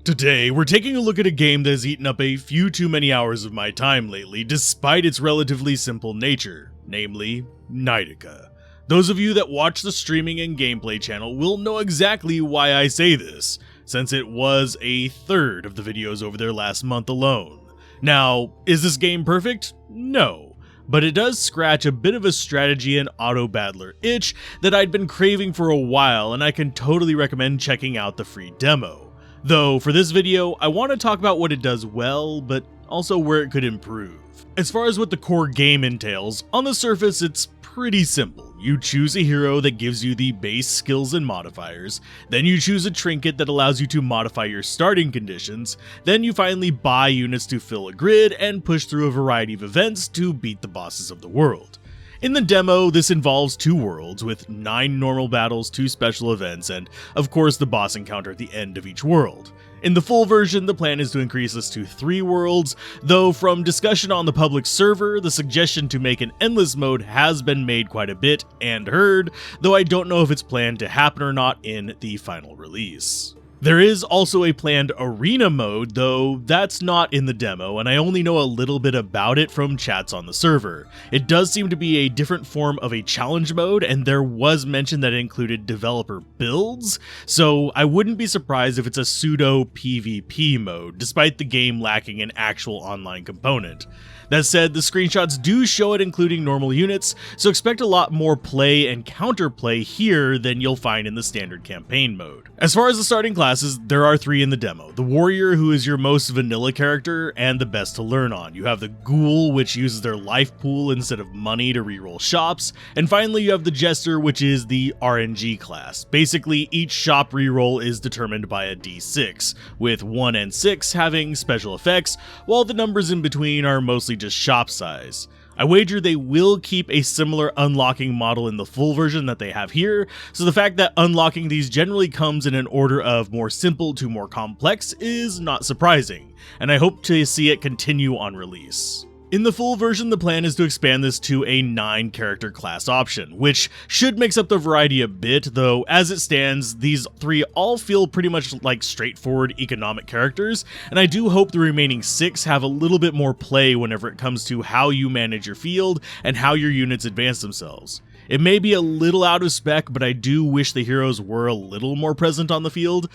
Today, we're taking a look at a game that has eaten up a few too many hours of my time lately despite its relatively simple nature, namely, Naidica. Those of you that watch the streaming and gameplay channel will know exactly why I say this, since it was a third of the videos over there last month alone. Now, is this game perfect? No. But it does scratch a bit of a strategy and Autobattler itch that I'd been craving for a while, and I can totally recommend checking out the free demo. Though, for this video, I want to talk about what it does well, but also where it could improve. As far as what the core game entails, on the surface it's pretty simple. You choose a hero that gives you the base skills and modifiers, then you choose a trinket that allows you to modify your starting conditions, then you finally buy units to fill a grid and push through a variety of events to beat the bosses of the world. In the demo, this involves 2 worlds with 9 normal battles, 2 special events, and of course the boss encounter at the end of each world. In the full version, the plan is to increase this to 3 worlds, though from discussion on the public server, the suggestion to make an endless mode has been made quite a bit and heard, though I don't know if it's planned to happen or not in the final release. There is also a planned arena mode, though that's not in the demo, and I only know a little bit about it from chats on the server. It does seem to be a different form of a challenge mode, and there was mention that it included developer builds, so I wouldn't be surprised if it's a pseudo PvP mode, despite the game lacking an actual online component. That said, the screenshots do show it including normal units, so expect a lot more play and counterplay here than you'll find in the standard campaign mode. As far as the starting classes, there are 3 in the demo. The warrior, who is your most vanilla character and the best to learn on. You have the ghoul, which uses their life pool instead of money to reroll shops, and finally you have the jester, which is the RNG class. Basically, each shop reroll is determined by a d6, with 1 and 6 having special effects, while the numbers in between are mostly just shop size. I wager they will keep a similar unlocking model in the full version that they have here, so the fact that unlocking these generally comes in an order of more simple to more complex is not surprising, and I hope to see it continue on release. In the full version, the plan is to expand this to a 9 character class option, which should mix up the variety a bit, though as it stands, these 3 all feel pretty much like straightforward economic characters, and I do hope the remaining 6 have a little bit more play whenever it comes to how you manage your field and how your units advance themselves. It may be a little out of spec, but I do wish the heroes were a little more present on the field,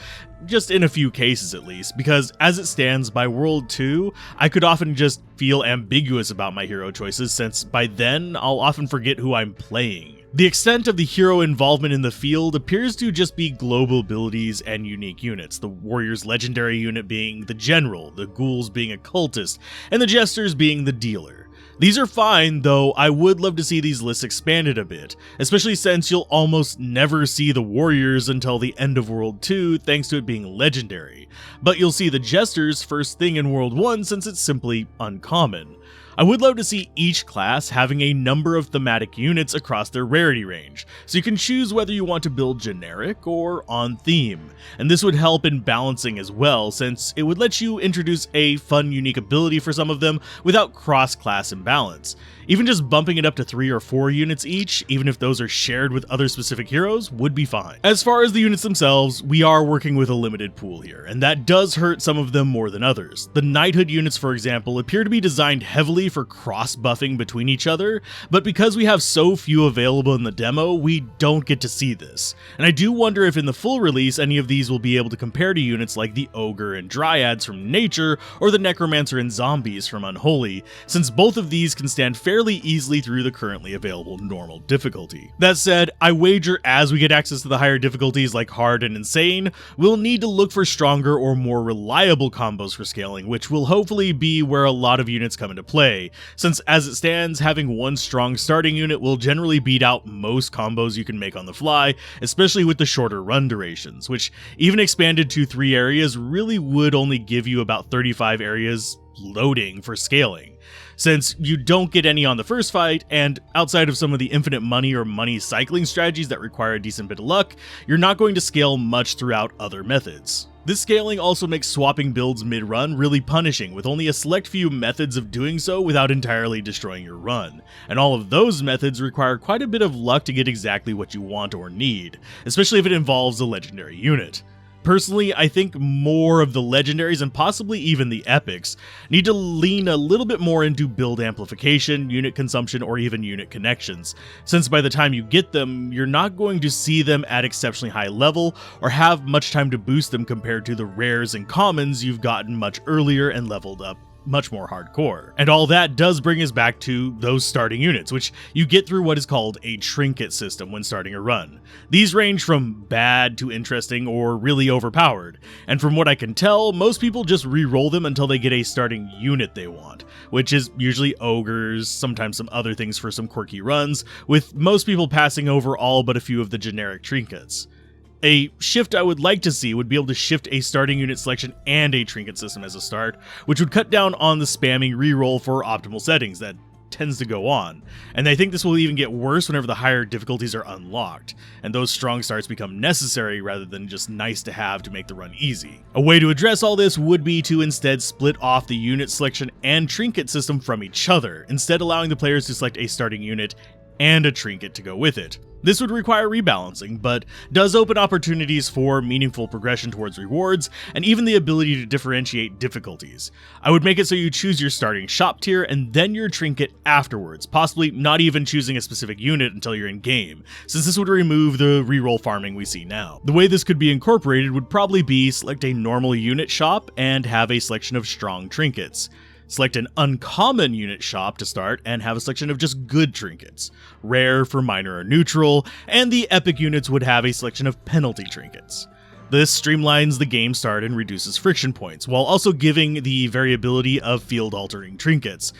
just in a few cases at least, because as it stands by World 2, I could often just feel ambiguous about my hero choices since by then I'll often forget who I'm playing. The extent of the hero involvement in the field appears to just be global abilities and unique units, the warrior's legendary unit being the general, the ghouls being a cultist, and the jesters being the dealer. These are fine, though I would love to see these lists expanded a bit, especially since you'll almost never see the warriors until the end of World 2 thanks to it being legendary, but you'll see the jesters first thing in World 1 since it's simply uncommon. I would love to see each class having a number of thematic units across their rarity range, so you can choose whether you want to build generic or on theme, and this would help in balancing as well since it would let you introduce a fun unique ability for some of them without cross-class imbalance. Even just bumping it up to 3 or 4 units each, even if those are shared with other specific heroes, would be fine. As far as the units themselves, we are working with a limited pool here, and that does hurt some of them more than others. The knighthood units, for example, appear to be designed heavily for cross-buffing between each other, but because we have so few available in the demo, we don't get to see this. And I do wonder if in the full release any of these will be able to compare to units like the ogre and dryads from nature or the necromancer and zombies from unholy, since both of these can stand fairly easily through the currently available normal difficulty. That said, I wager as we get access to the higher difficulties like hard and insane, we'll need to look for stronger or more reliable combos for scaling, which will hopefully be where a lot of units come into play, since as it stands, having one strong starting unit will generally beat out most combos you can make on the fly, especially with the shorter run durations, which even expanded to 3 areas really would only give you about 35 areas loading for scaling. Since you don't get any on the first fight, and outside of some of the infinite money or money cycling strategies that require a decent bit of luck, you're not going to scale much throughout other methods. This scaling also makes swapping builds mid-run really punishing, with only a select few methods of doing so without entirely destroying your run, and all of those methods require quite a bit of luck to get exactly what you want or need, especially if it involves a legendary unit. Personally, I think more of the legendaries and possibly even the epics need to lean a little bit more into build amplification, unit consumption, or even unit connections, since by the time you get them, you're not going to see them at exceptionally high level or have much time to boost them compared to the rares and commons you've gotten much earlier and leveled up much more hardcore. And all that does bring us back to those starting units, which you get through what is called a trinket system when starting a run. These range from bad to interesting or really overpowered, and from what I can tell, most people just re-roll them until they get a starting unit they want, which is usually ogres, sometimes some other things for some quirky runs, with most people passing over all but a few of the generic trinkets. A shift I would like to see would be able to shift a starting unit selection and a trinket system as a start, which would cut down on the spamming reroll for optimal settings that tends to go on. And I think this will even get worse whenever the higher difficulties are unlocked, and those strong starts become necessary rather than just nice to have to make the run easy. A way to address all this would be to instead split off the unit selection and trinket system from each other, instead allowing the players to select a starting unit and a trinket to go with it. This would require rebalancing, but does open opportunities for meaningful progression towards rewards, and even the ability to differentiate difficulties. I would make it so you choose your starting shop tier and then your trinket afterwards, possibly not even choosing a specific unit until you're in game, since this would remove the reroll farming we see now. The way this could be incorporated would probably be select a normal unit shop and have a selection of strong trinkets. Select an uncommon unit shop to start and have a selection of just good trinkets, rare for minor or neutral, and the epic units would have a selection of penalty trinkets. This streamlines the game start and reduces friction points, while also giving the variability of field-altering trinkets.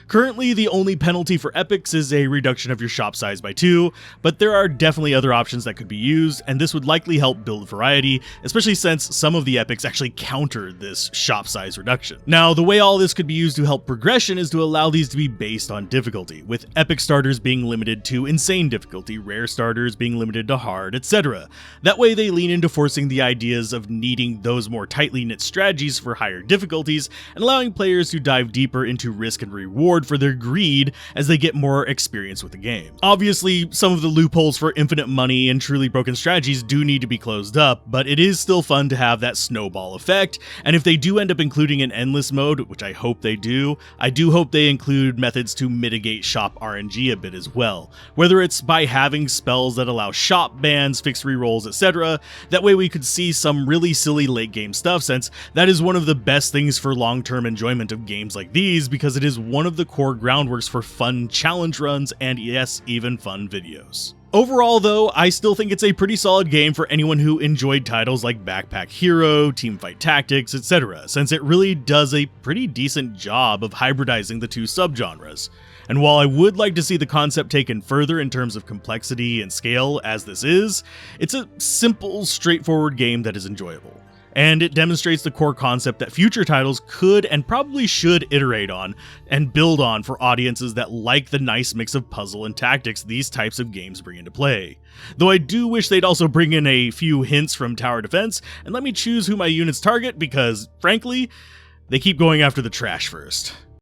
Currently, the only penalty for epics is a reduction of your shop size by 2, but there are definitely other options that could be used, and this would likely help build variety, especially since some of the epics actually counter this shop size reduction. Now, the way all this could be used to help progression is to allow these to be based on difficulty, with epic starters being limited to insane difficulty, rare starters being limited to hard, etc. That way they lean into forcing the ideas of needing those more tightly knit strategies for higher difficulties, and allowing players to dive deeper into risk and reward for their greed as they get more experience with the game. Obviously, some of the loopholes for infinite money and truly broken strategies do need to be closed up, but it is still fun to have that snowball effect, and if they do end up including an endless mode, which I hope they do, I do hope they include methods to mitigate shop RNG a bit as well, whether it's by having spells that allow shop bans, fixed rerolls, etc. That way we could see some really silly late game stuff, since that is one of the best things for long-term enjoyment of games like these, because it is one of the core groundworks for fun challenge runs and yes, even fun videos. Overall though, I still think it's a pretty solid game for anyone who enjoyed titles like Backpack Hero, Teamfight Tactics, etc., since it really does a pretty decent job of hybridizing the two subgenres. And while I would like to see the concept taken further in terms of complexity and scale as this is, it's a simple, straightforward game that is enjoyable. And it demonstrates the core concept that future titles could and probably should iterate on and build on for audiences that like the nice mix of puzzle and tactics these types of games bring into play. Though I do wish they'd also bring in a few hints from tower defense and let me choose who my units target, because, frankly, they keep going after the trash first.